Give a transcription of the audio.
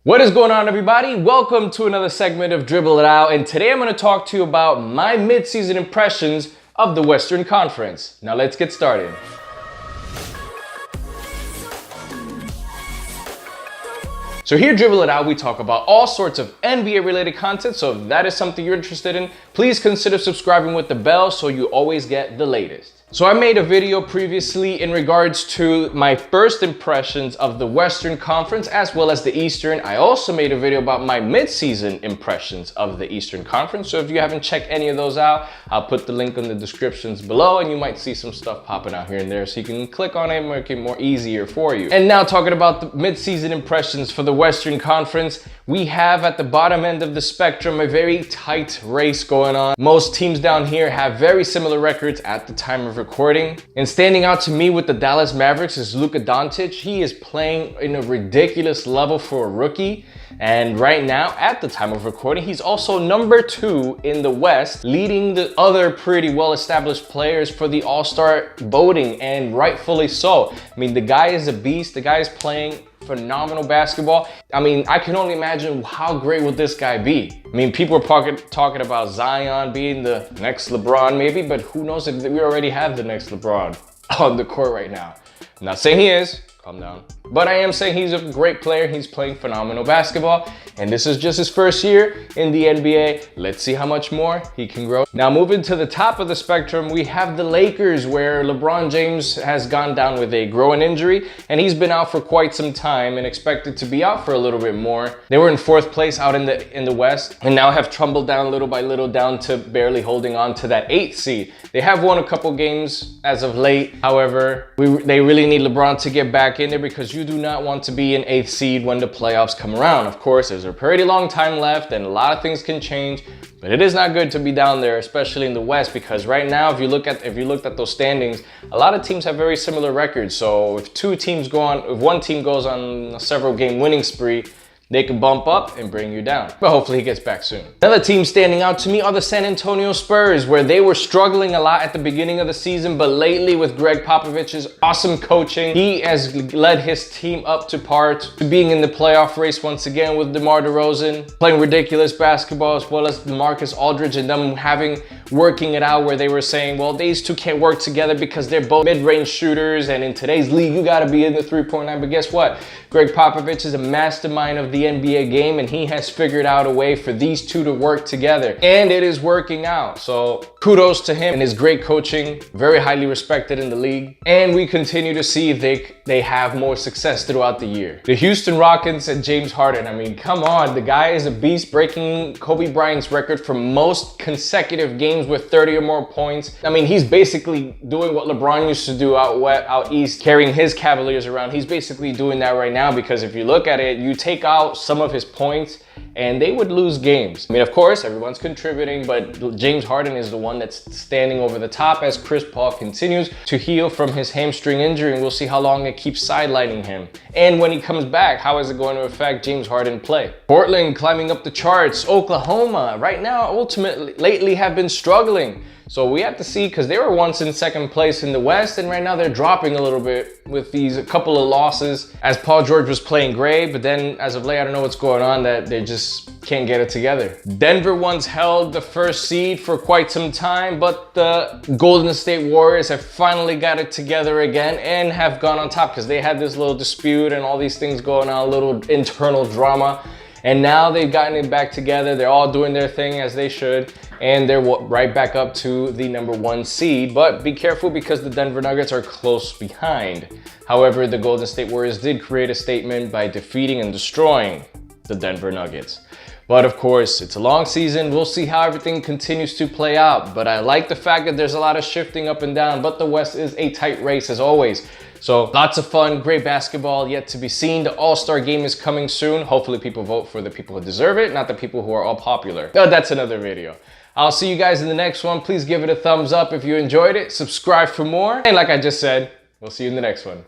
What is going on, everybody? Welcome to another segment of Dribble It Out, and today I'm going to talk to you about my mid-season impressions of the Western Conference. Now let's get started. So here, Dribble It Out, we talk about all sorts of NBA related content, so if that is something you're interested in, please consider subscribing with the bell so you always get the latest. So I made a video previously in regards to my first impressions of the Western Conference as well as the Eastern. I also made a video about my mid-season impressions of the Eastern Conference. So if you haven't checked any of those out, I'll put the link in the descriptions below and you might see some stuff popping out here and there so you can click on it and make it more easier for you. And now talking about the mid-season impressions for the Western Conference, we have at the bottom end of the spectrum a very tight race going on. Most teams down here have very similar records at the time of recording. And standing out to me with the Dallas Mavericks is Luka Doncic. He is playing in a ridiculous level for a rookie. And right now, at the time of recording, he's also number 2 in the West, leading the other pretty well-established players for the All-Star voting, and rightfully so. I mean, the guy is a beast. The guy is playing phenomenal basketball. I mean, I can only imagine how great would this guy be. I mean, people are talking about Zion being the next LeBron maybe, but who knows if we already have the next LeBron on the court right now. I'm not saying he is, calm down. But I am saying he's a great player. He's playing phenomenal basketball. And this is just his first year in the NBA. Let's see how much more he can grow. Now moving to the top of the spectrum, we have the Lakers, where LeBron James has gone down with a growing injury. And he's been out for quite some time and expected to be out for a little bit more. They were in 4th place out in the West and now have tumbled down little by little down to barely holding on to that 8th seed. They have won a couple games as of late. However, they really need LeBron to get back in there because you do not want to be an 8th seed when the playoffs come around. Of course, there's a pretty long time left and a lot of things can change, but it is not good to be down there, especially in the West, because right now, if you looked at those standings, a lot of teams have very similar records. So if one team goes on a several game winning spree, they can bump up and bring you down. But hopefully he gets back soon. Another team standing out to me are the San Antonio Spurs, where they were struggling a lot at the beginning of the season, but lately with Greg Popovich's awesome coaching, he has led his team up to par to being in the playoff race once again with DeMar DeRozan, playing ridiculous basketball, as well as DeMarcus Aldridge and them working it out where they were saying, well, these two can't work together because they're both mid-range shooters, and in today's league, you gotta be in the three-point line. But guess what? Greg Popovich is a mastermind of the NBA game, and he has figured out a way for these two to work together, and it is working out. So kudos to him and his great coaching, very highly respected in the league, and we continue to see if they have more success throughout the year. The Houston Rockets and James Harden, I mean, come on, the guy is a beast, breaking Kobe Bryant's record for most consecutive games with 30 or more points. I mean, he's basically doing what LeBron used to do out east, carrying his Cavaliers around. He's basically doing that right now, because if you look at it, you take out some of his points and they would lose games. I mean, of course, everyone's contributing, but James Harden is the one that's standing over the top as Chris Paul continues to heal from his hamstring injury, and we'll see how long it keeps sidelining him. And when he comes back, how is it going to affect James Harden play? Portland climbing up the charts. Oklahoma right now, ultimately, lately have been struggling. So we have to see, because they were once in 2nd place in the West, and right now they're dropping a little bit with a couple of losses as Paul George was playing great, but then as of late, I don't know what's going on, that they just can't get it together. Denver once held the 1st seed for quite some time, but the Golden State Warriors have finally got it together again and have gone on top, because they had this little dispute and all these things going on, a little internal drama. And now they've gotten it back together. They're all doing their thing as they should. And they're right back up to the number 1 seed. But be careful, because the Denver Nuggets are close behind. However, the Golden State Warriors did create a statement by defeating and destroying the Denver Nuggets. But of course, it's a long season. We'll see how everything continues to play out. But I like the fact that there's a lot of shifting up and down. But the West is a tight race as always. So lots of fun, great basketball yet to be seen. The All-Star game is coming soon. Hopefully people vote for the people who deserve it, not the people who are all popular. But that's another video. I'll see you guys in the next one. Please give it a thumbs up if you enjoyed it. Subscribe for more. And like I just said, we'll see you in the next one.